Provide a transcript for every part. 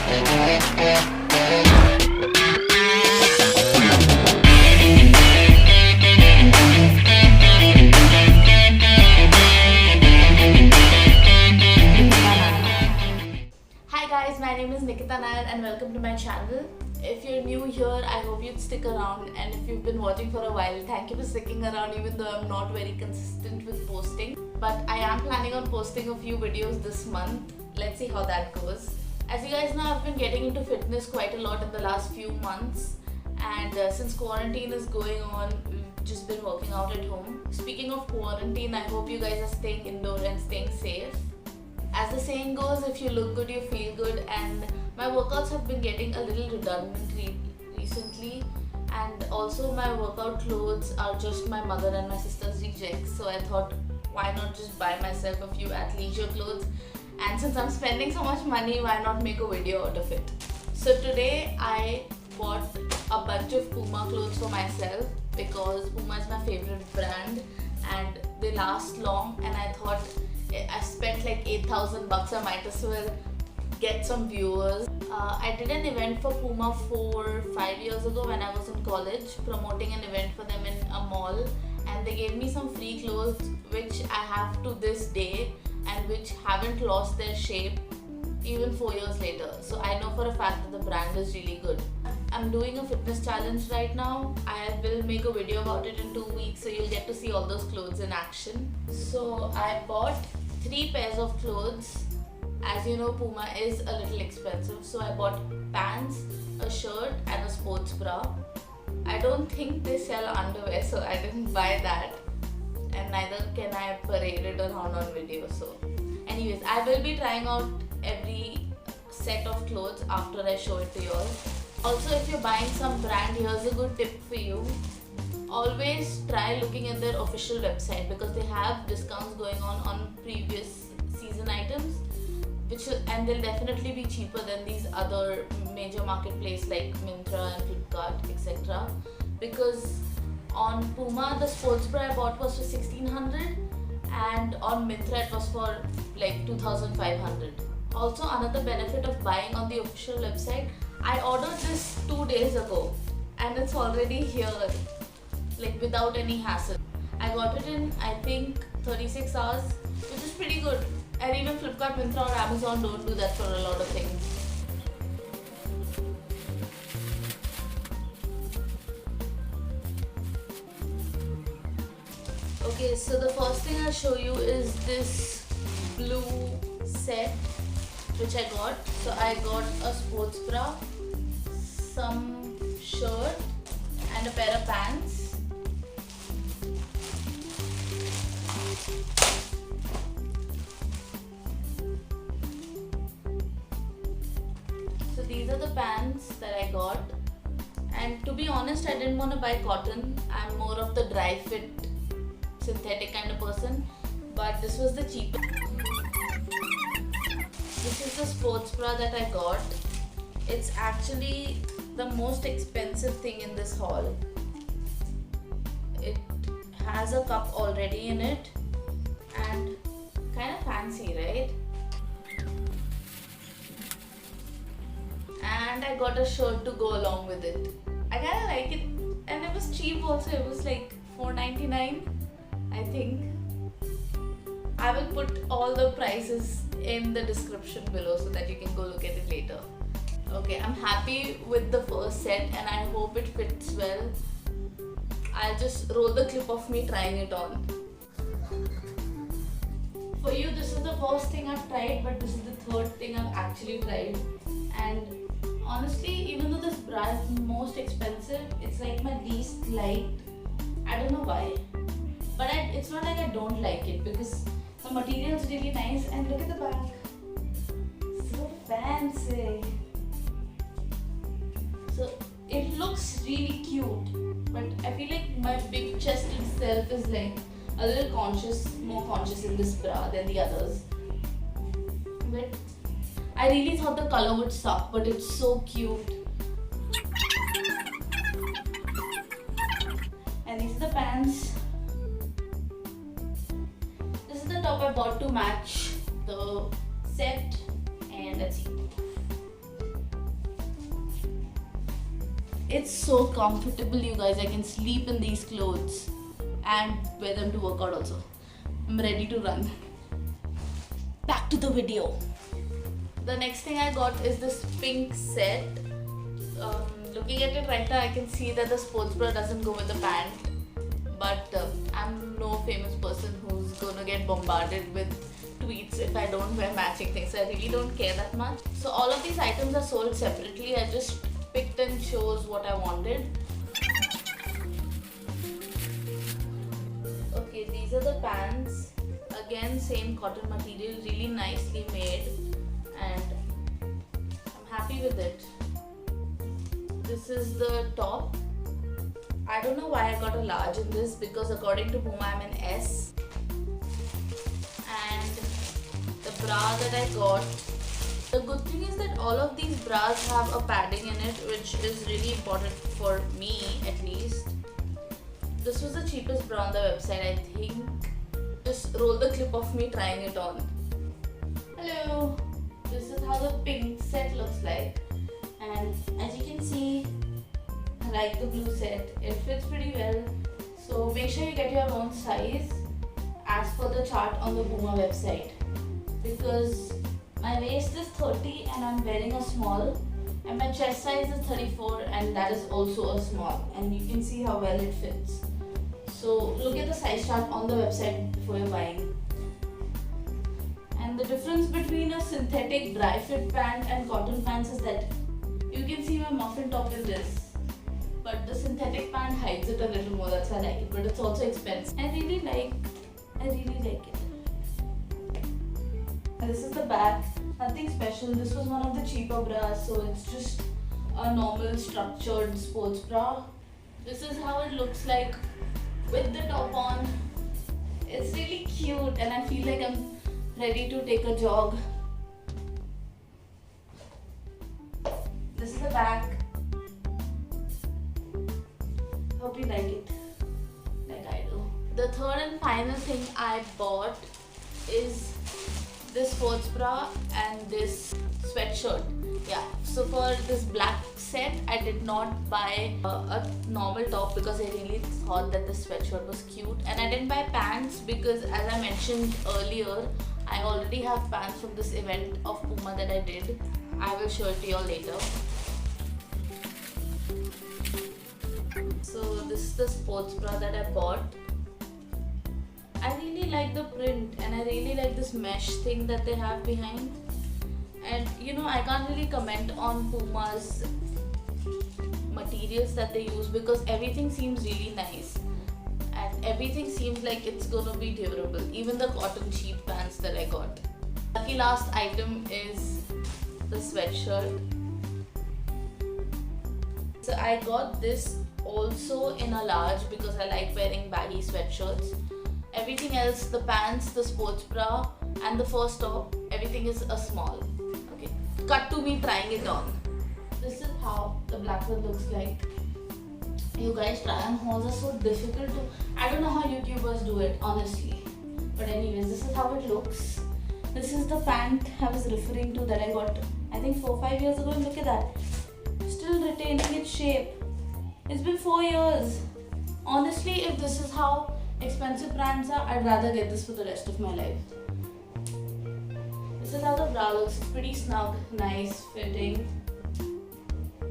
Hi guys, my name is Nikita Nair and welcome to my channel. If you're new here, I hope you'd stick around, and if you've been watching for a while, thank you for sticking around even though I'm not very consistent with posting. But I am planning on posting a few videos this month. Let's see how that goes. As you guys know, I've been getting into fitness quite a lot in the last few months, and since quarantine is going on, we've just been working out at home. Speaking of quarantine, I hope you guys are staying indoor and staying safe. As the saying goes, if you look good, you feel good, and my workouts have been getting a little redundant recently, and also my workout clothes are just my mother and my sister's rejects, so I thought, why not just buy myself a few athleisure clothes, and since I'm spending so much money, why not make a video out of it. So today I bought a bunch of Puma clothes for myself because Puma is my favorite brand and they last long, and I thought I spent like 8,000 bucks, I might as well get some viewers. I did an event for Puma 4-5 years ago when I was in college, promoting an event for them in a mall, and they gave me some free clothes which I have to this day and which haven't lost their shape even 4 years later. So I know for a fact that the brand is really good. I'm doing a fitness challenge right now. I will make a video about it in 2 weeks, so you'll get to see all those clothes in action. So I bought 3 pairs of clothes. As you know, Puma is a little expensive, so I bought pants, a shirt and a sports bra. I don't think they sell underwear, so I didn't buy that, and neither can I parade it around on video. So anyways, I will be trying out every set of clothes after I show it to you all. Also, if you're buying some brand, here's a good tip for you. Always try looking at their official website because they have discounts going on previous season items, and they'll definitely be cheaper than these other major marketplaces like Myntra and Flipkart, etc. Because on Puma, the sports bra I bought was for 1,600, and on Myntra it was for like 2,500. Also, another benefit of buying on the official website, I ordered this 2 days ago and it's already here, like without any hassle. I got it in, I think, 36 hours, which is pretty good. And even Flipkart, Myntra or Amazon don't do that for a lot of things. Okay, so the first thing I'll show you is this blue set which I got. So I got a sports bra, some shirt and a pair of pants. So these are the pants that I got, and to be honest, I didn't want to buy cotton. I'm more of the dry fit synthetic kind of person, but this was the cheapest. This is the sports bra that I got. It's actually the most expensive thing in this haul. It has a cup already in it and kind of fancy, right? And I got a shirt to go along with it. I kind of like it, and it was cheap also. It was like $4.99, I think. I will put all the prices in the description below so that you can go look at it later. Okay, I'm happy with the first set and I hope it fits well. I'll just roll the clip of me trying it on. For you, this is the first thing I've tried, but this is the third thing I've actually tried. And honestly, even though this bra is the most expensive, it's like my least liked. I don't know why. But it's not like I don't like it because the material is really nice, and look at the back. So fancy. So it looks really cute, but I feel like my big chest itself is like a little more conscious in this bra than the others. But I really thought the color would suck, but it's so cute. And these are the pants. This is the top I bought to match the set, and let's see. It's so comfortable, you guys. I can sleep in these clothes and wear them to work out also. I'm ready to run. Back to the video. The next thing I got is this pink set. Looking at it right now, I can see that the sports bra doesn't go with the pant. But I'm no famous person who's gonna get bombarded with tweets if I don't wear matching things. So I really don't care that much. So all of these items are sold separately. I just picked and chose what I wanted. Okay, these are the pants. Again, same cotton material, really nicely made, and I'm happy with it. This is the top. I don't know why I got a large in this, because according to Puma I'm an S. And the bra that I got, the good thing is that all of these bras have a padding in it, which is really important for me at least. This was the cheapest bra on the website, I think. Just roll the clip of me trying it on. Hello! This is how the pink set looks like. And as you can see, I like the blue set. It fits pretty well. So make sure you get your own size as per the chart on the Puma website. Because my waist is 30 and I'm wearing a small. And my chest size is 34 and that is also a small. And you can see how well it fits. So look at the size chart on the website before you're buying. And the difference between a synthetic dry fit pant and cotton pants is that you can see my muffin top in this. But the synthetic pant hides it a little more, that's why I like it. But it's also expensive. I really like it. And this is the back. Nothing special. This was one of the cheaper bras, so it's just a normal structured sports bra. This is how it looks like with the top on. It's really cute and I feel like I'm ready to take a jog. This is the back. Hope you like it, like I do. The third and final thing I bought is this sports bra and this sweatshirt. Yeah, so for this black set, I did not buy a normal top because I really thought that the sweatshirt was cute. And I didn't buy pants because, as I mentioned earlier, I already have pants from this event of Puma that I did. I will show it to you all later. So this is the sports bra that I bought. I really like the print and I really like this mesh thing that they have behind. And you know, I can't really comment on Puma's materials that they use because everything seems really nice and everything seems like it's gonna be durable, even the cotton cheap pants that I got. Lucky last item is the sweatshirt. So I got this also in a large because I like wearing baggy sweatshirts. Everything else, the pants, the sports bra and the first top, everything is a small. Okay, cut to me trying it on. This is how the black one looks like. You guys, try on hauls are so difficult to... I don't know how YouTubers do it, honestly. But anyways, this is how it looks. This is the pant I was referring to that I got, I think 4-5 years ago, and look at that. Still retaining its shape. It's been 4 years. Honestly, if this is how expensive brands are, I'd rather get this for the rest of my life. This is how the bra looks. It's pretty snug, nice fitting.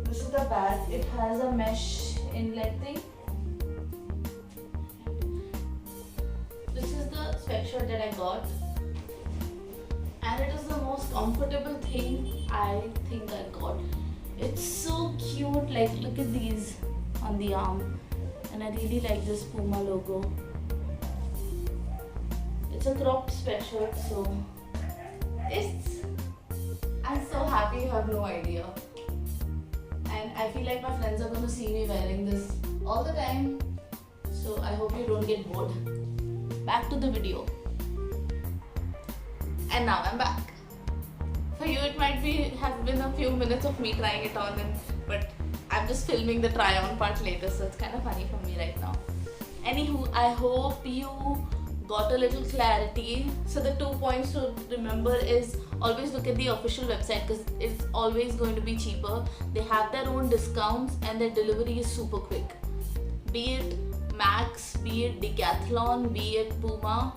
This is the back. It has a mesh inlet thing. This is the sweatshirt that I got. And it is the most comfortable thing I think I got. It's so cute, like look at these on the arm. And I really like this Puma logo. It's a cropped sweatshirt, so I'm so happy you have no idea. And I feel like my friends are going to see me wearing this all the time. So I hope you don't get bored. Back to the video. And now I'm back. For you it might have been a few minutes of me trying it on, but I'm just filming the try on part later, so it's kind of funny for me right now. Anywho, I hope you got a little clarity. So the 2 points to remember is always look at the official website because it's always going to be cheaper. They have their own discounts and their delivery is super quick. Be it Max, be it Decathlon, be it Puma.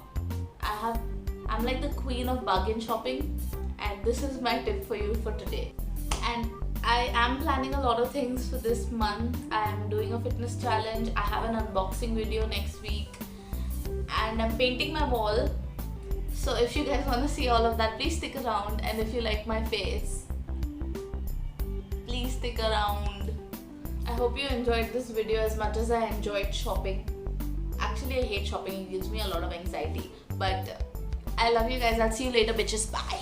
I'm like the queen of bargain shopping, and this is my tip for you for today. And I am planning a lot of things for this month. I am doing a fitness challenge. I have an unboxing video next week, and I'm painting my wall. So if you guys want to see all of that, please stick around. And if you like my face, please stick around. I hope you enjoyed this video as much as I enjoyed shopping. Actually, I hate shopping. It gives me a lot of anxiety. But I love you guys. I'll see you later, bitches. Bye.